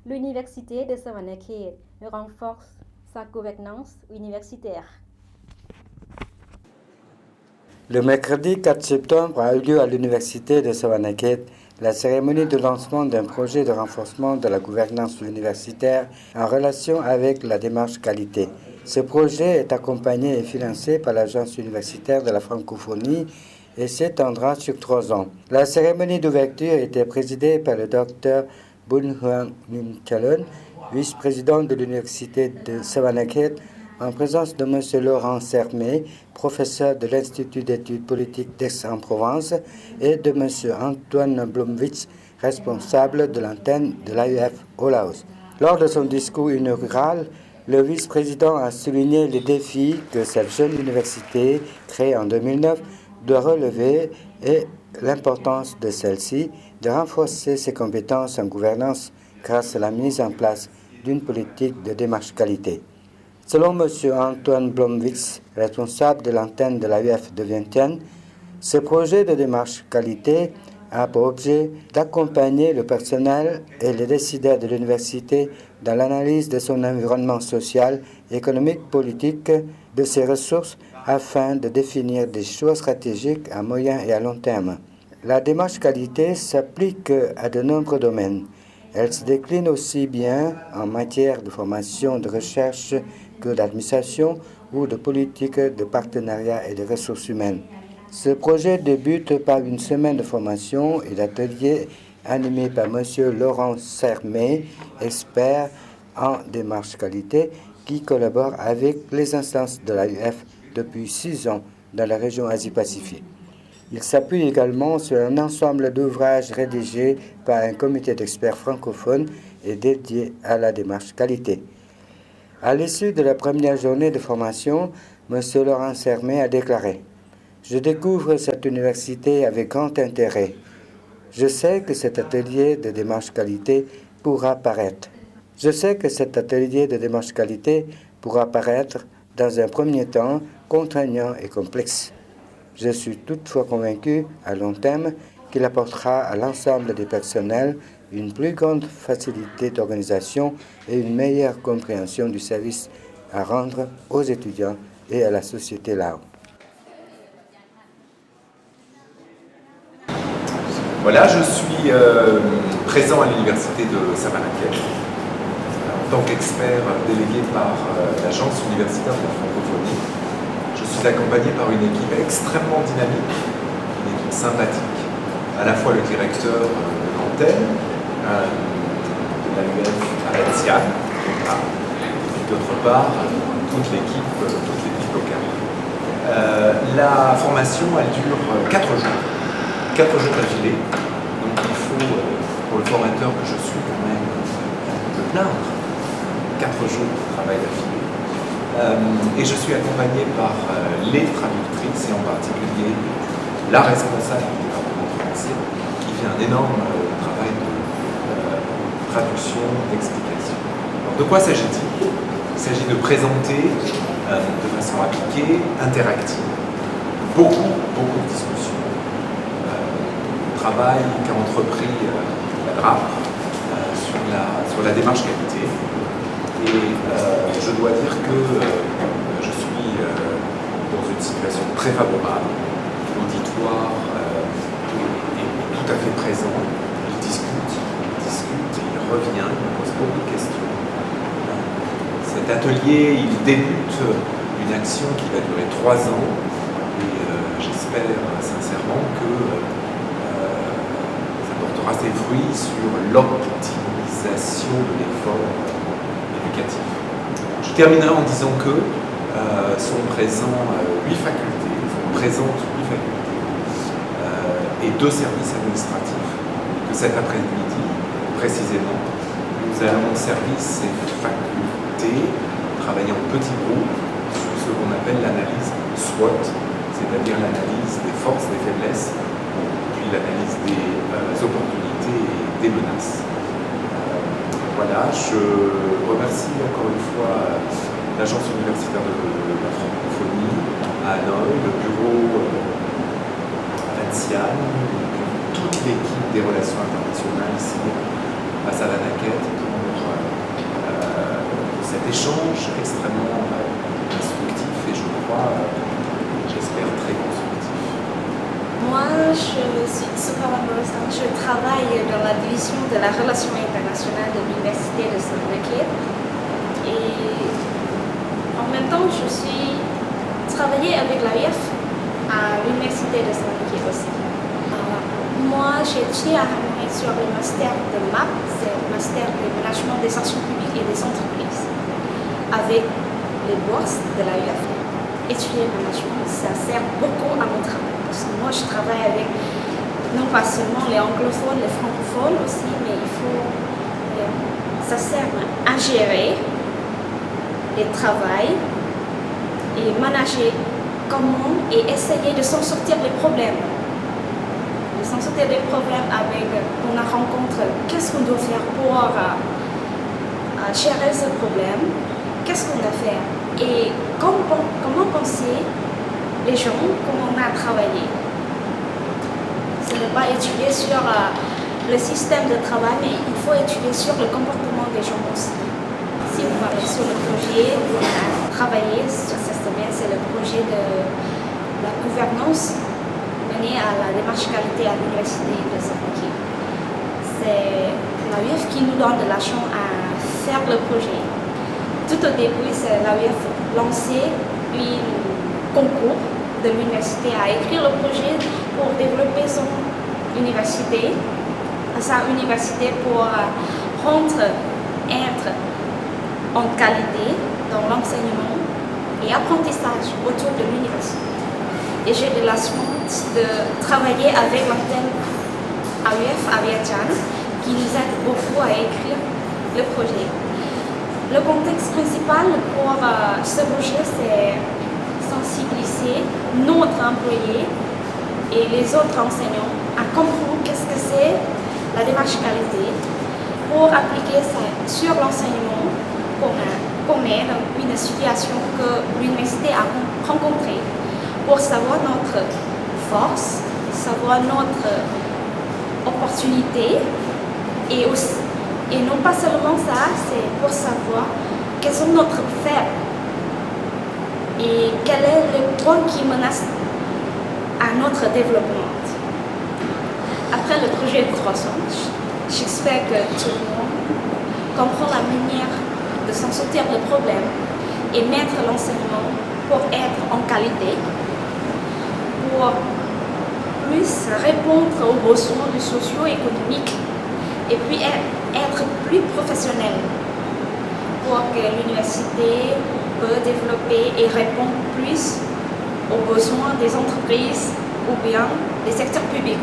L'Université de Savannakhet renforce sa gouvernance universitaire. Le mercredi 4 septembre a eu lieu à l'Université de Savannakhet la cérémonie de lancement d'un projet de renforcement de la gouvernance universitaire en relation avec la démarche qualité. Ce projet est accompagné et financé par l'Agence universitaire de la francophonie et s'étendra sur 3 ans. La cérémonie d'ouverture était présidée par le docteur Bun Huang Min Chalon, vice-président de l'Université de Savannakhet, en présence de M. Laurent Sermé, professeur de l'Institut d'études politiques d'Aix-en-Provence, et de M. Antoine Blomwitz, responsable de l'antenne de l'AUF au Laos. Lors de son discours inaugural, le vice-président a souligné les défis que cette jeune université, créée en 2009, doit relever et l'importance de celle-ci de renforcer ses compétences en gouvernance grâce à la mise en place d'une politique de démarche qualité. Selon M. Antoine Blomwitz, responsable de l'antenne de l'AUF de Vientiane, ce projet de démarche qualité a pour objet d'accompagner le personnel et les décideurs de l'université dans l'analyse de son environnement social, économique, politique, de ses ressources, afin de définir des choix stratégiques à moyen et à long terme. La démarche qualité s'applique à de nombreux domaines. Elle se décline aussi bien en matière de formation, de recherche que d'administration ou de politique de partenariat et de ressources humaines. Ce projet débute par une semaine de formation et d'ateliers animés par M. Laurent Sermé, expert en démarche qualité, qui collabore avec les instances de l'AUF depuis 6 ans dans la région Asie-Pacifique. Il s'appuie également sur un ensemble d'ouvrages rédigés par un comité d'experts francophones et dédiés à la démarche qualité. À l'issue de la première journée de formation, M. Laurent Sermé a déclaré « Je découvre cette université avec grand intérêt. Je sais que cet atelier de démarche qualité pourra paraître. Dans un premier temps contraignant et complexe. Je suis toutefois convaincu, à long terme, qu'il apportera à l'ensemble des personnels une plus grande facilité d'organisation et une meilleure compréhension du service à rendre aux étudiants et à la société lao. » Voilà, je suis présent à l'Université de Savannakhet en tant qu'expert délégué par l'Agence universitaire de la francophonie. Je suis accompagné par une équipe extrêmement dynamique, une équipe sympathique, à la fois le directeur de l'antenne de l'AUF à Vientiane, et d'autre part toute l'équipe locale. La formation, elle dure 4 jours. 4 jours d'affilée, donc il faut, pour le formateur que je suis, quand même me plaindre. 4 jours de travail d'affilée. Et je suis accompagné par les traductrices et en particulier la responsable du département français qui fait un énorme travail de traduction, d'explication. Alors, de quoi s'agit-il ? Il s'agit de présenter de façon appliquée, interactive, beaucoup de discussions. Travail qu'a entrepris la DRAP sur la démarche qualité. Et je dois dire que je suis dans une situation très favorable. L'auditoire est tout à fait présent. Il discute, il revient, il me pose beaucoup de questions. Cet atelier, il débute une action qui va durer 3 ans. Et j'espère sincèrement que portera ses fruits sur l'optimisation de l'effort éducatif. Je terminerai en disant que sont présentes 8 facultés et 2 services administratifs. Que cet après-midi, précisément, nous allons servir ces facultés travailler en petits groupes sur ce qu'on appelle l'analyse SWOT, c'est-à-dire l'analyse des forces, des faiblesses, l'analyse des opportunités et des menaces. Voilà, je remercie encore une fois l'Agence universitaire de la francophonie à Hanoï, le bureau à Vientiane, toute l'équipe des relations internationales ici à Savannakhet, échange extrêmement instructif et je crois, j'espère, très constructif. Moi, je suis super amoureuse. Je travaille dans la division de la relation internationale de l'Université de Savanakhet. Et en même temps, je suis travaillée avec l'AUF à l'Université de Savanakhet aussi. Moi, j'ai étudié à Hanoi sur le master de MAP, c'est le master de management des actions publiques et des entreprises, avec les bourses de l'AUF. Étudier le management, ça sert beaucoup à mon travail. Parce que moi, je travaille avec non pas seulement les anglophones, les francophones aussi, mais ça sert à gérer les travails et manager comment et essayer de s'en sortir des problèmes. De s'en sortir des problèmes avec, on a rencontré, qu'est-ce qu'on doit faire pour gérer ce problème, qu'est-ce qu'on doit faire et comment penser les gens, comment on a travaillé. Ce n'est pas étudier sur le système de travail, mais il faut étudier sur le comportement des gens aussi. Si vous parlez sur le projet où on a travaillé sur cette semaine, c'est le projet de la gouvernance menée à la démarche qualité à l'Université de Savanakhet. C'est l'AUF qui nous donne de l'argent à faire le projet. Tout au début, c'est l'AUF lancé un concours de l'université à écrire le projet pour développer sa université pour être en qualité dans l'enseignement et apprentissage autour de l'université. Et j'ai de la chance de travailler avec l'antenne AUF à Vientiane qui nous aide beaucoup à écrire le projet. Le contexte principal pour ce projet, c'est sensibiliser notre employé et les autres enseignants à comprendre qu'est-ce que c'est la démarche qualité pour appliquer ça sur l'enseignement qu'on est dans une situation que l'université a rencontrée pour savoir notre force, savoir notre opportunité et non pas seulement ça, c'est pour savoir quels sont nos faibles et quel est le point qui menace à notre développement. Après le projet de croissance, j'espère que tout le monde comprend la manière de s'en sortir du problème et mettre l'enseignement pour être en qualité, pour plus répondre aux besoins socio-économiques et puis être plus professionnel pour que l'université peut développer et répondre plus aux besoins des entreprises ou bien des secteurs publics.